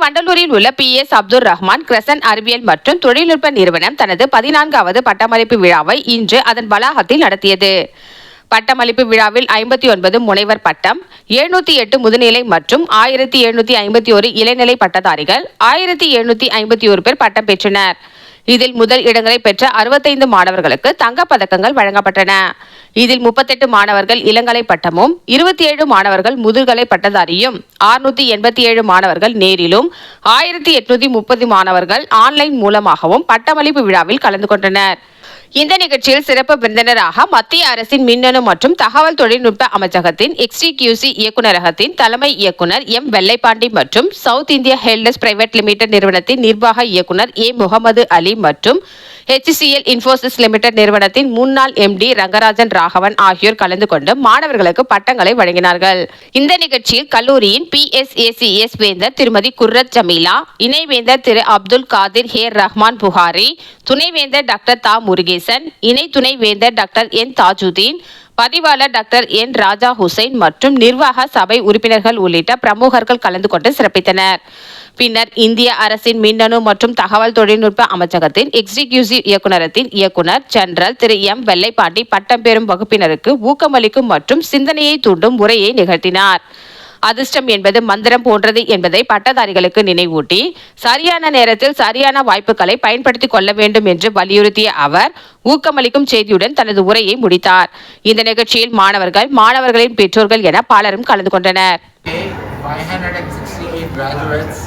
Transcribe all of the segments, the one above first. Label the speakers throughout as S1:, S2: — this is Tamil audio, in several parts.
S1: வண்டலூரில் உள்ள PS அப்துல் ரஹ்மான் கிரசன் அறிவியல் மற்றும் தொழில்நுட்ப நிறுவனம் தனது 14வது பட்டமளிப்பு விழாவை இன்று அதன் வளாகத்தில் நடத்தியது. பட்டமளிப்பு விழாவில் 59 முனைவர் பட்டம், 708 முதுநிலை மற்றும் 1751 இளநிலை பட்டதாரிகள், 1751 பேர் பட்டம் பெற்றனர். இதில் முதல் இடங்களை பெற்ற 65 மாணவர்களுக்கு தங்கப் பதக்கங்கள் வழங்கப்பட்டன. இதில் 38 மாணவர்கள் இளங்கலை பட்டமும், 27 மாணவர்கள் முதுகலை பட்டதாரியும், 687 மாணவர்கள் நேரிலும், 1830 மாணவர்கள் ஆன்லைன் மூலமாகவும் பட்டமளிப்பு விழாவில் கலந்து கொண்டனர். இந்த நிகழ்ச்சியில் சிறப்பு விருந்தினராக மத்திய அரசின் மின்னணு மற்றும் தகவல் தொழில்நுட்ப அமைச்சகத்தின் XTQC இயக்குநரகத்தின் தலைமை இயக்குனர் வெள்ளைப்பாண்டி மற்றும் சவுத் இந்தியா ஹெல்டஸ் பிரைவேட் லிமிடெட் நிறுவனத்தின் நிர்வாக இயக்குனர் முகமது அலி மற்றும் HCL இன்ஃபோசிஸ் லிமிடெட் நிறுவனத்தின் முன்னாள் MD ரங்கராஜன் ராகவன் ஆகியோர் கலந்து கொண்டு மாணவர்களுக்கு பட்டங்களை வழங்கினார்கள். இந்த நிகழ்ச்சியில் கல்லூரியின் PSACS வேந்தர் திருமதி குர்ரத் ஜமீலா, இணைவேந்தர் திரு அப்துல் காதிர் ஹேர் ரஹ்மான் புகாரி, துணைவேந்தர் டாக்டர் தா முருகேசன், இணை துணை வேந்தர் டாக்டர் N தாஜுதீன், பதிவாளர் டாக்டர் N ராஜா ஹுசைன் மற்றும் நிர்வாக சபை உறுப்பினர்கள் உள்ளிட்ட பிரமுகர்கள் கலந்து கொண்டு சிறப்பித்தனர். பின்னர் இந்திய அரசின் மின்னணு மற்றும் தகவல் தொழில்நுட்ப அமைச்சகத்தின் XTQC இயக்குநரகத்தின் இயக்குனர் ஜெனரல் திரு வெள்ளைப்பாண்டி பட்டம் பெறும் வகுப்பினருக்கு ஊக்கமளிக்கும் மற்றும் சிந்தனையை தூண்டும் உரையை நிகழ்த்தினார். அதிர்ஷ்டம் என்பது மந்திரம் போன்றது என்பதை பட்டதாரிகளுக்கு நினைவூட்டி சரியான நேரத்தில் சரியான வாய்ப்புகளை பயன்படுத்திக் கொள்ள வேண்டும் என்று வலியுறுத்திய அவர் ஊக்கமளிக்கும் செய்தியுடன் தனது உரையை முடித்தார். இந்த நிகழ்ச்சியில் மாணவர்கள், மாணவர்களின் பெற்றோர்கள் என பலரும் கலந்து கொண்டனர்.
S2: 568 graduates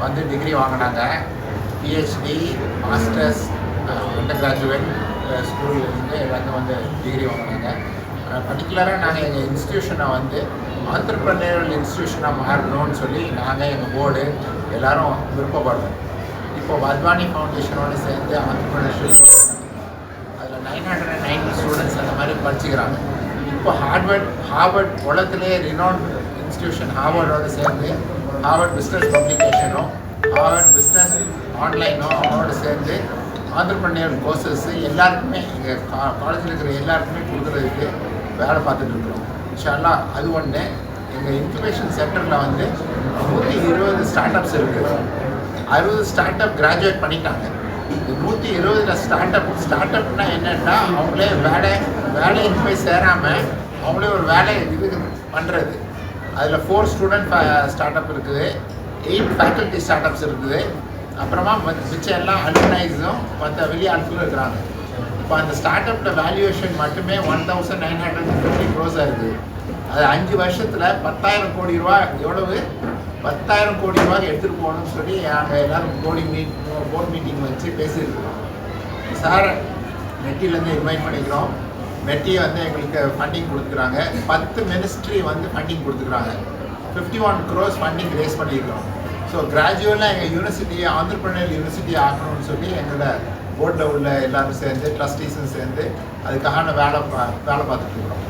S2: வந்து டிகிரி வாங்கினாங்க. PhD, மாஸ்டர்ஸ், அண்டர் கிராஜுவேட் ஸ்கூல்லேருந்து எல்லாத்தையும் வந்து டிகிரி வாங்கினாங்க. பர்டிகுலராக நாங்கள் எங்கள் இன்ஸ்டியூஷனை வந்து ஆண்டர்ப்ரனியரல் இன்ஸ்டியூஷனாக மாறணும்னு சொல்லி நாங்கள் எங்கள் போர்டு எல்லோரும் விருப்பப்படுறோம். இப்போ வத்வானி ஃபவுண்டேஷனோடு சேர்ந்து ஆண்டர்ப்ரனர்ஷிப் அதில் 990 ஸ்டூடெண்ட்ஸ் அந்த மாதிரி படிச்சுக்கிறாங்க. இப்போ ஹார்வர்ட் உலகத்திலே ரினவுண்ட் இன்ஸ்டியூஷன் ஹார்வர்டோடு சேர்ந்து ஹார்வர்ட் பிஸ்னஸ் பப்ளிகேஷனும் ஹார்வர்ட் பிஸ்னஸ் ஆன்லைனும் அவனோடு சேர்ந்து ஆண்டர்ப்ரனியர் கோர்சஸ் எல்லாருக்குமே எங்கள் காலேஜில் இருக்கிற எல்லாருக்குமே கொடுக்குறதுக்கு வேலை பார்த்துட்டு இருக்கிறோம். இன்ஷால்லா அது ஒன்று. எங்கள் இன்குபேஷன் சென்டரில் வந்து 120 ஸ்டார்ட் அப்ஸ் இருக்குது. 60 ஸ்டார்ட் அப் கிராஜுவேட் பண்ணிட்டாங்க. இந்த 120 ஸ்டார்ட் அப்னா என்னென்னா அவங்களே வேலைக்கு போய் சேராமல் அவங்களே ஒரு வேலை இது பண்ணுறது. அதில் 4 ஸ்டூடெண்ட் ஸ்டார்ட் அப் இருக்குது, 8 ஃபேக்கல்ட்டி ஸ்டார்ட் அப்ஸ் இருக்குது. அப்புறமா மிச்சம் எல்லாம் அலுமினைஸும் மற்ற வெளி ஆட்களும் இருக்கிறாங்க. இப்போ அந்த ஸ்டார்ட் அப்பில் வேல்யூவேஷன் மட்டுமே 1950 crores இருக்குது. அது 5 வருஷத்தில் 10,000 கோடி ரூபா. எவ்வளவு? 10,000 கோடி ரூபாய்க்கு எடுத்துகிட்டு போகணும்னு சொல்லி நாங்கள் எல்லோரும் போர்ட் மீட்டிங் வச்சு பேசியிருக்கிறோம். சார் மெட்டிலேருந்து இன்வைட் பண்ணிக்கிறோம். மெட்டி வந்து எங்களுக்கு ஃபண்டிங் கொடுத்துக்கிறாங்க. 10 மினிஸ்ட்ரி வந்து ஃபண்டிங் கொடுத்துக்கிறாங்க. 51 crores ஃபண்டிங் ரேஸ் பண்ணியிருக்கிறோம். ஸோ கிராஜுவலாக எங்கள் யூனிவர்சிட்டியை ஆண்டர்ப்ரனியர் யூனிவர்சிட்டி ஆக்கணும்னு சொல்லி எங்களோட போர்டில் உள்ள எல்லோரும் சேர்ந்து ட்ரஸ்டீஸும் சேர்ந்து அதுக்கான வேலை பார்த்துட்டு இருக்கிறோம்.